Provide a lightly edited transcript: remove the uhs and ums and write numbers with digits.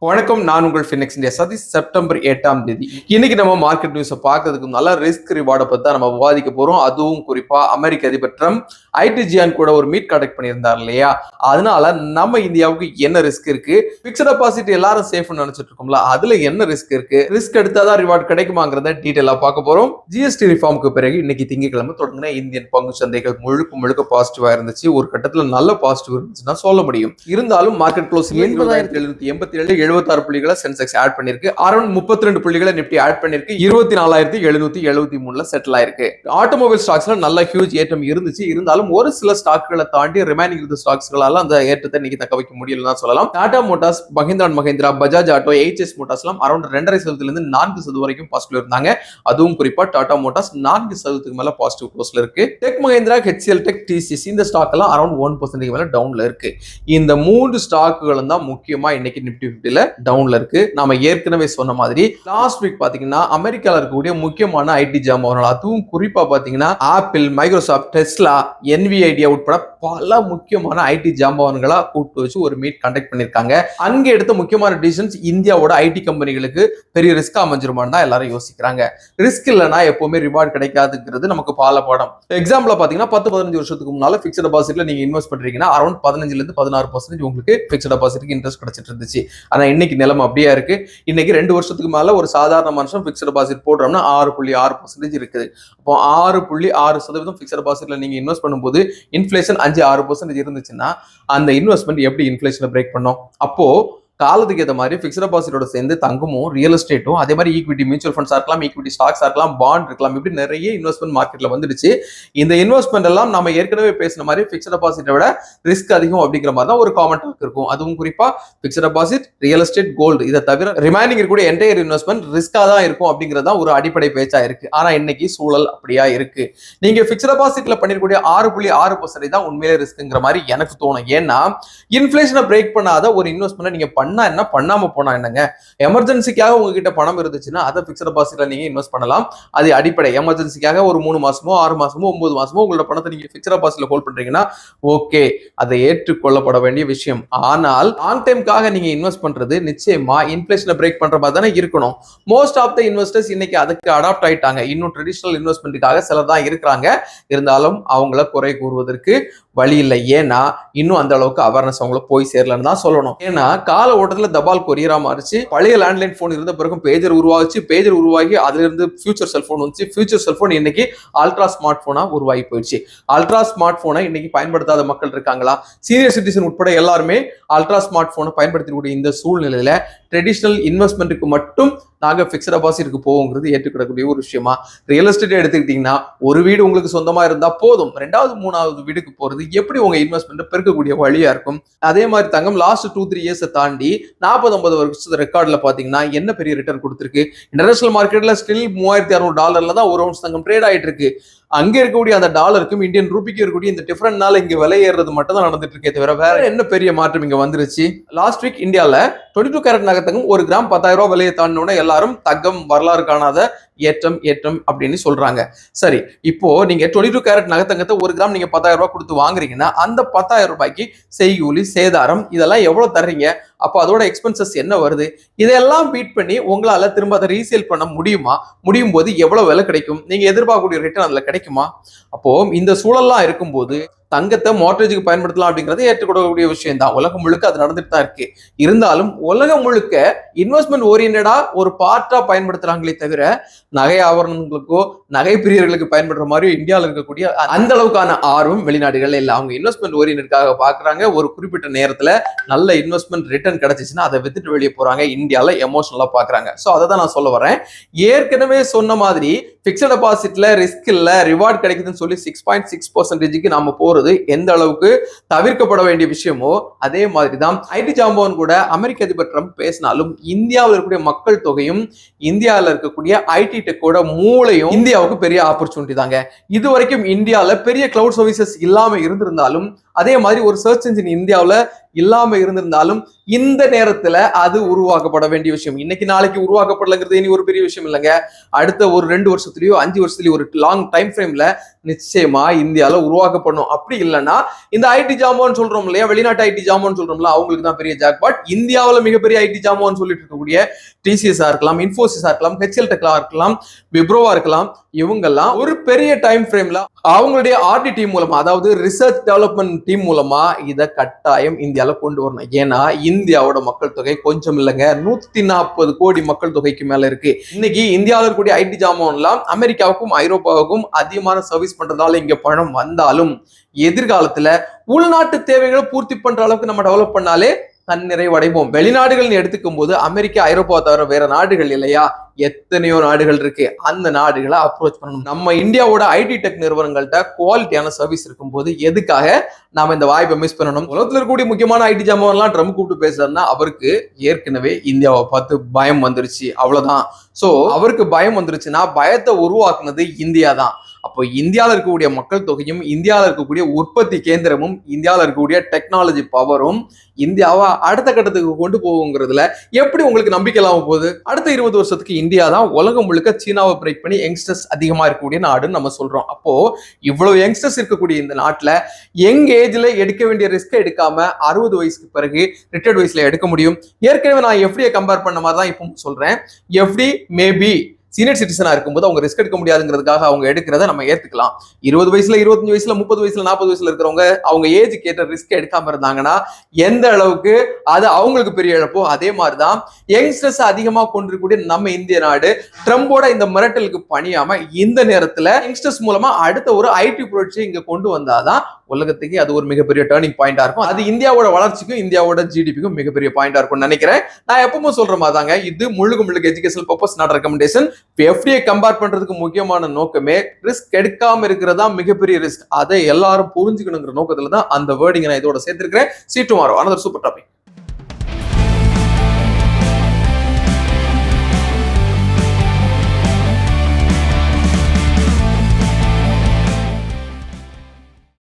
வணக்கம், நான் உங்கள் ஃபினிக்ஸ் இந்தியா சதீஷ். செப்டம்பர் 8ஆம் தேதி இன்னைக்கு நம்ம மார்க்கெட் நியூஸை பார்க்கறதுக்கு நல்ல ரிஸ்க் ரிவார்டை பத்தி தான் நம்ம விவாதிக்க போறோம். அதுவும் குறிப்பா அமெரிக்க அதிபர் ட்ரம்ப் ஐடிஜியான் கூட ஒரு மீட் கண்டக்ட் பண்ணியிருந்தார் இல்லையா? அதனால நம்ம இந்தியாவுக்கு என்ன ரிஸ்க் இருக்கு, பிக்ஸ்ட் டெபாசிட் எல்லாரும் சேஃப்னு நினைச்சிட்டு இருக்கோம்ல, அதுல என்ன ரிஸ்க் இருக்கு, ரிஸ்க் எடுத்தாதான் ரிவார்ட் கிடைக்குமாங்கிறத டீட்டெயிலா பார்க்க போறோம். ஜிஎஸ்டி ரிஃபார்முக்கு பிறகு இன்னைக்கு திங்கட்கிழமை தொடங்கின இந்தியன் பங்கு சந்தைகள் முழுக்க பாசிட்டிவா இருந்துச்சு. ஒரு கட்டத்துல நல்ல பாசிட்டிவ் இருந்துச்சுன்னா சொல்ல முடியும். இருந்தாலும் மார்க்கெட் க்ளோசிங் 80,787 76 புள்ளிகளை சென்செக்ஸ் ஆட் பண்ணிருக்கு. அரௌண்ட் 32 புள்ளிகளை நிப்டி ஆட் பண்ணிருக்கு. 24,773 செட்டில் ஆயிருக்கு. ஆட்டோமொபைல் ஸ்டாக்ஸ்ல நல்ல ஹியூஜ் ஏற்றம் இருந்துச்சு. இருந்தாலும் ஒரு சில ஸ்டாக்களை தாண்டி ரிமைனிங் இருந்த ஸ்டாக்ஸ்களால அந்த ஏற்றத்தை இன்னைக்கு தக்க வைக்க முடியலன்னு சொல்லலாம். Tata Motors, Mahindra and Mahindra, Bajaj auto, HS Motors எல்லாம் அரௌண்ட் 2.5% 4% வரைக்கும் பாசிட்டிவ் இருந்தாங்க. அதுவும் குறிப்பா டாடா மோட்டார்ஸ் 4% மேல பாசிட்டிவ் க்ளோஸ்ல இருக்கு. Tech Mahindra, HCL tech, TCS இந்த ஸ்டாக் எல்லாம் அரௌண்ட் 1% மேல டவுன்ல இருக்கு. இந்த 3 ஸ்டாக்குகளும் தான் முக்கியமா இன்னைக்கு நிப்டி 50 டவுன்ல இருக்கு. நாம ஏற்கனவே சொன்ன மாதிரி லாஸ்ட் வீக் பாத்தீங்கன்னா அமெரிக்கால இருக்கக்கூடிய முக்கியமான ஐடி ஜாம்பவான்கள், அதுவும் குறிப்பா பாத்தீங்கன்னா ஆப்பிள், மைக்ரோசாஃப்ட், டெஸ்லா, NVIDIA உட்பட பல முக்கியமான ஐடி ஜாம்பவான்களா கூப்பிட்டு வச்சு ஒரு மீட் கண்டக்ட் பண்ணிருக்காங்க. அங்க எடுத்த முக்கியமான டிசிஷன்ஸ் இந்தியாவோட ஐடி கம்பெனிகளுக்கு பெரிய ரிஸ்க் அமைஞ்சிருமான்னு தான் எல்லாரும் யோசிக்கிறாங்க. ரிஸ்க் இல்லைன்னா எப்பவுமே ரிவார்ட் கிடைக்காதுங்கிறது நமக்கு பால பாடம். எக்ஸாம்பிளா பாத்தீங்கன்னா 10-15 வருஷத்துக்கு முன்னால பிக்ஸ்ட் டெபாசிட்ல நீங்க இன்வெஸ்ட் பண்றீங்கன்னா அரௌண்ட் 15-16% உங்களுக்கு பிக்ஸ்ட் டெபாசிட்க்கு இன்ட்ரெஸ்ட் கிடைச்சிட்டு இருந்துச்சு. ஆனா இன்னைக்கு நிலைமை அப்படியே இருக்கு. இன்னைக்கு 2 வருஷத்துக்கு மேல ஒரு சாதாரண மனுஷன் பிக்ஸ்ட் டெபாசிட் போடுறோம்னா 6.6% இருக்குது. அப்போ 6.6% பிக்ஸ்ட் டெபாசிட்ல நீங்க இன்வெஸ்ட் பண்ணும்போது இன்ஃபிளேஷன் 5-6% இருந்துச்சுன்னா அந்த இன்வெஸ்ட்மெண்ட் எப்படி இன்ஃபிளேஷனை பிரேக் பண்ணும்? அப்போ காலத்துக்கு ஏற்ற மாதிரி பிக்ஸ்ட் டெபாசிட்டோட சேர்ந்து தங்கமும், ரியல் எஸ்டேட்டும், அதே மாதிரி ஈக்விட்டி மியூச்சுவல் ஃபண்ட்ஸா இருக்கலாம், ஈக்விட்டி ஸ்டாக்ஸா இருக்கலாம், பாண்ட் இருக்கலாம், இப்படி நிறைய இன்வெஸ்ட்மெண்ட் மார்க்கெட்ல வந்துடுச்சு. இந்த இன்வெஸ்ட்மெண்ட் எல்லாம் நம்ம ஏற்கனவே பேசின மாதிரி பிக்ஸ்ட் டெபாசிட்டை விட ரிஸ்க் அதிகம் அப்படிங்கிற மாதிரி தான் ஒரு காமன் டாக் இருக்கும். அதுவும் குறிப்பா fixed deposit, real estate, gold இதை தவிர ரிமைனிங் இருக்கக்கூடிய என்டையர் இன்வெஸ்ட்மெண்ட் ரிஸ்கா தான் இருக்கும் அப்படிங்கிறது தான் ஒரு அடிப்படை பேச்சா இருக்கு. ஆனா இன்னைக்கு சூழல் அப்படியா இருக்கு. நீங்க பிக்ஸ்ட் டெபாசிட்ல பண்ணிருக்கூடிய 6.6% தான் உண்மையிலே ரிஸ்க்ங்கிற மாதிரி எனக்கு தோணும். ஏன்னா இன்ஃபிளேஷனை பிரேக் பண்ணாத ஒரு இன்வெஸ்ட்மெண்ட் நீங்க என்ன பண்ணாம போனா என்னங்க? எமர்ஜென்சிக்காக உங்ககிட்ட பணம் இருந்துச்சுன்னா அதை பிக்ஸ்ட் டெபாசிட்ல நீங்க இன்வெஸ்ட் பண்ணலாம். அது அடிப்படை. எமர்ஜென்சிக்காக ஒரு 3 மாசமோ 6 மாசமோ 9 மாசமோ உங்களோட பணத்தை நீங்க பிக்ஸ்ட் டெபாசிட்ல ஹோல்ட் பண்றீங்கன்னா ஓகே, அதை ஏற்றுக்கொள்ளப்பட வேண்டிய விஷயம். ஆனால் லாங் டைம்காக நீங்க இன்வெஸ்ட் பண்றது நிச்சயமா இன்ஃபிளேஷனை பிரேக் பண்ற மாதிரி தானே இருக்கணும். மோஸ்ட் ஆஃப் த இன்வெஸ்டர்ஸ் இன்னைக்கு அதுக்கு அடாப்ட் ஆயிட்டாங்க. இன்னும் ட்ரெடிஷனல் இன்வெஸ்ட்மெண்ட்டுக்காக சிலர் தான் இருக்கிறாங்க. இருந்தாலும் அவங்கள குறை கூறுவதற்கு வழி இல்லை. ஏன்னா இன்னும் அந்த அளவுக்கு அவேர்னஸ் அவங்கள போய் சேரலன்னு தான் சொல்லணும். ஏன்னா கால ஓட்டத்துல தபால் கொரியரா மாறிச்சு. பழைய லேண்ட்லைன் போன் இருந்த பிறகு பேஜர் உருவாச்சு. பேஜர் உருவாகி அதுல இருந்து ஃபியூச்சர் செல்போன் வந்துச்சு. ஃபியூச்சர் செல்போன் இன்னைக்கு அல்ட்ரா ஸ்மார்ட் போனா உருவாகி போயிடுச்சு. அல்ட்ரா ஸ்மார்ட் போனை இன்னைக்கு பயன்படுத்தாத மக்கள் இருக்காங்களா? சீனியர் சிட்டிசன் உட்பட எல்லாருமே அல்ட்ரா ஸ்மார்ட் போனை பயன்படுத்தக்கூடிய இந்த சூழ்நிலையில ட்ரெடிஷனல் இன்வெஸ்ட்மெண்ட்டுக்கு மட்டும் நாங்க பிக்ஸ்ட் டெபாசிட்க்கு போவோங்கிறது ஏற்றுக்கிடக்கூடிய ஒரு விஷயமா? ரியல் எஸ்டேட் எடுத்துக்கிட்டீங்கன்னா ஒரு வீடு உங்களுக்கு சொந்தமா இருந்தா போதும், 2வது 3வது வீடுக்கு போறது எப்படி உங்க இன்வெஸ்ட்மெண்ட் பெருக்கக்கூடிய வழியா இருக்கும். அதே மாதிரி தங்கம் லாஸ்ட் 2-3 இயர்ஸை தாண்டி 40-50 வருஷத்து ரெக்கார்ட்ல பாத்தீங்கன்னா என்ன பெரிய ரிட்டர்ன் கொடுத்திருக்கு. இன்டர்நேஷனல் மார்க்கெட்ல ஸ்டில் $3,600 தான் ஒரு ounce தங்கம் ட்ரேட் ஆயிட்டு இருக்கு. அங்க இருக்கக்கூடிய அந்த டாலருக்கும் இந்தியன் ரூபிக்கு இருக்கக்கூடிய இந்த டிஃபரன்ட்னால இங்க விலை ஏறது மட்டும் தான் நடந்துட்டு இருக்கே தவிர வேற என்ன பெரிய மாற்றம் இங்க வந்துருச்சு? லாஸ்ட் வீக் இந்தியால 22 கேரட் நகத்தங்கம் 1 கிராம் 10,000 ரூபாய் விலையை தாண்டினோட எல்லாரும் தங்கம் வரலாறு காணாத ஏற்றம் அப்படின்னு சொல்றாங்க. சரி, இப்போ நீங்க 22 கேரட் நகத்தங்கத்தை 1 கிராம் நீங்க 10,000 ரூபாய் கொடுத்து வாங்குறீங்கன்னா அந்த 10,000 ரூபாய்க்கு செய்கூலி, சேதாரம் இதெல்லாம் எவ்வளவு தர்றீங்க? அப்போ அதோட எக்ஸ்பென்சஸ் என்ன வருது? இதெல்லாம் பீட் பண்ணி உங்களால திரும்ப அதை ரீசேல் பண்ண முடியுமா? முடியும் போது எவ்வளவு விலை கிடைக்கும்? நீங்க எதிர்பார்க்கக்கூடிய ரிட்டர்ன் அதுல கிடைக்குமா? அப்போ இந்த சூழல்லாம் இருக்கும்போது தங்கத்தை மார்ட்கேஜுக்கு பயன்படுத்தலாம் அப்படிங்கறது ஏற்றுக்கொள்ளக்கூடிய விஷயம் தான். உலகம் முழுக்க அது நடந்துட்டு தான் இருக்கு. இருந்தாலும் உலகம் முழுக்க இன்வெஸ்ட்மெண்ட் ஓரியன்டா ஒரு பார்ட்டா பயன்படுத்துறாங்களே தவிர நகை ஆபரணங்களுக்கோ நகை பிரியர்களுக்கு பயன்படுற மாதிரி இந்தியாவில் இருக்கக்கூடிய அந்த அளவுக்கான ஆர்வம் வெளிநாடுகள்ல இல்லை. அவங்க இன்வெஸ்ட்மெண்ட் ஓரியன்டாக பாக்குறாங்க. ஒரு குறிப்பிட்ட நேரத்துல நல்ல இன்வெஸ்ட்மெண்ட் ரிட்டர்ன் கிடைச்சிச்சுன்னா அதை வித்துட்டு வெளியே போறாங்க. இந்தியால எமோஷனலா பாக்குறாங்க. சோ அதை தான் நான் சொல்ல வரேன். ஏற்கனவே சொன்ன மாதிரி பிக்ஸ்ட் டெபாசிட்ல ரிஸ்க் இல்ல, ரிவார்ட் கிடைக்குதுன்னு சொல்லி 6.6% நாம போறது எந்த அளவுக்கு தவிர்க்கப்பட வேண்டிய விஷயமோ அதே மாதிரி தான் ஐடி ஜாம்பவான் கூட அமெரிக்க அதிபர் ட்ரம்ப் பேசினாலும் இந்தியாவில் இருக்கக்கூடிய மக்கள் தொகையும் இந்தியாவில் இருக்கக்கூடிய ஐடி டெக்கோட மூளையும் இந்தியாவுக்கு பெரிய ஆப்பர்ச்சுனிட்டி தாங்க. இது வரைக்கும் இந்தியாவில் பெரிய கிளவுட் சர்வீசஸ் இல்லாம இருந்திருந்தாலும், அதே மாதிரி ஒரு சர்ச் இன்ஜின் இந்தியாவில் இல்லாம இருந்திருந்தாலும் இந்த நேரத்துல அது உருவாக்கப்பட வேண்டிய விஷயம். இன்னைக்கு நாளைக்கு உருவாக்கப்படலங்கிறது இனி ஒரு பெரிய விஷயம் இல்லைங்க. அடுத்த ஒரு 2 வருஷத்துலயோ 5 வருஷத்துலயோ ஒரு லாங் டைம் ஃப்ரேம்ல நிச்சயமா இந்தியால உருவாக்கப்படணும். அப்படி அப்படி இல்லைன்னா இந்த ஐடி ஜாமான்னு சொல்றோம் இல்லையா, வெளிநாட்டு ஐடி ஜாமான்னு சொல்றோம்ல, அவங்களுக்கு தான் பெரிய ஜாக்பாட். இந்தியாவில் மிகப்பெரிய ஐடி ஜாமான்னு சொல்லிட்டு இருக்கக்கூடிய டிசிஎஸ்ஆ இருக்கலாம், இன்ஃபோசிஸா இருக்கலாம், ஹெச்எல் டெக்லா இருக்கலாம், விப்ரோவா இருக்கலாம், இவங்கெல்லாம் ஒரு பெரிய டைம் ஃப்ரேம்ல அவங்களுடைய ஆர்டி டீம் மூலமா, அதாவது ரிசர்ச் டெவலப்மெண்ட் டீம் மூலமா இதை கட்டாயம் இந்தியாவில் கொண்டு வரணும். ஏன்னா இந்தியாவோட மக்கள் தொகை கொஞ்சம் இல்லைங்க, 140 கோடி மக்கள் தொகைக்கு மேல இருக்கு. இன்னைக்கு இந்தியாவில் இருக்கக்கூடிய ஐடி ஜாமான்லாம் அமெரிக்காவுக்கும் ஐரோப்பாவுக்கும் அதிகமான சர்வீஸ் பண்றதால இங்க பணம் வந்தாலும் எதிர்காலத்துல உள்நாட்டு தேவைகளை பூர்த்தி பண்ற அளவுக்கு நம்ம டெவலப் பண்ணாலே தன்னிறைவடைவோம். வெளிநாடுகள் எடுத்துக்கும் போது அமெரிக்கா ஐரோப்பா தவிர வேற நாடுகள் இல்லையா, எத்தனையோ நாடுகள் இருக்கு. அந்த நாடுகளை அப்ரோச் பண்ணணும். நம்ம இந்தியாவோட ஐடி டெக் நிறுவனங்கள்ட்ட குவாலிட்டியான சர்வீஸ் இருக்கும் போது எதுக்காக நாம இந்த வாய்ப்பை மிஸ் பண்ணணும்? உலகத்துல இருக்கக்கூடிய முக்கியமான ஐடி ஜாமான்லாம் ட்ரம் கூப்பிட்டு பேசுறதுன்னா அவருக்கு ஏற்கனவே இந்தியாவை பார்த்து பயம் வந்துருச்சு, அவ்வளவுதான். சோ அவருக்கு பயம் வந்துருச்சுன்னா பயத்தை உருவாக்குனது இந்தியா தான். அப்போ இந்தியாவில் இருக்கக்கூடிய மக்கள் தொகையும், இந்தியாவில் இருக்கக்கூடிய உற்பத்தி கேந்திரமும், இந்தியாவில் இருக்கக்கூடிய டெக்னாலஜி பவரும் இந்தியாவை அடுத்த கட்டத்துக்கு கொண்டு போகுங்கிறதுல எப்படி உங்களுக்கு நம்பிக்கை இல்லாம போகுது? அடுத்த 20 வருஷத்துக்கு இந்தியா தான் உலகம் முழுக்க சீனாவை பிரேக் பண்ணி யங்ஸ்டர்ஸ் அதிகமா இருக்கக்கூடிய நாடுன்னு நம்ம சொல்றோம். அப்போ இவ்வளவு யங்ஸ்டர்ஸ் இருக்கக்கூடிய இந்த நாட்டுல யங் ஏஜ்ல எடுக்க வேண்டிய ரிஸ்க் எடுக்காம 60 வயசுக்கு பிறகு ரிட்டையர்ட் வயசுல எடுக்க முடியும். ஏற்கனவே நான் எஃப்டியை கம்பேர் பண்ண மாதிரி தான் இப்போ சொல்றேன். எஃப்டி மேபி சீனியர் சிட்டிசனா இருக்கும்போது அவங்க ரிஸ்க் எடுக்க முடியாதுங்கிறதுக்காக அவங்க எடுக்கிறத நம்ம ஏத்துக்கலாம். 20 வயசுல, 25 வயசுல, 30 வயசுல, 40 வயசுல இருக்கிறவங்க அவங்க ஏஜ் கேட்ட ரிஸ்க் எடுக்காம இருந்தாங்கன்னா எந்த அளவுக்கு அது அவங்களுக்கு பெரிய இழப்போ, அதே மாதிரிதான் யங்ஸ்டர்ஸ் அதிகமா கொண்டிருக்கக்கூடிய நம்ம இந்திய நாடு ட்ரம்போட இந்த மிரட்டலுக்கு பணியாம இந்த நேரத்துல யங்ஸ்டர்ஸ் மூலமா அடுத்த ஒரு ஐடி புரட்சியை இங்க கொண்டு வந்தாதான் உலகத்துக்கு அது ஒரு மிகப்பெரிய டர்னிங் பாயிண்டா இருக்கும். அது இந்தியாவோட வளர்ச்சிக்கும் இந்தியாவோட ஜிடிபிக்கும் மிகப்பெரிய பாயிண்டா இருக்கும் நினைக்கிறேன். நான் எப்பவும் சொல்ற மாதிரி தாங்க, இது முழுக்க எஜுகேஷனல் பர்பஸ், நாட் ரெக்கமெண்டேஷன். எஃப்டியை கம்பேர் பண்றதுக்கு முக்கியமான நோக்கமே ரிஸ்க் எடுக்காம இருக்கிறதா மிகப்பெரிய ரிஸ்க். அதை எல்லாரும் புரிஞ்சுக்கணுங்கிற நோக்கத்துல தான் அந்த வேர்டிங் நான் இதோட சேர்த்திருக்கிறேன். See you tomorrow, another super topic.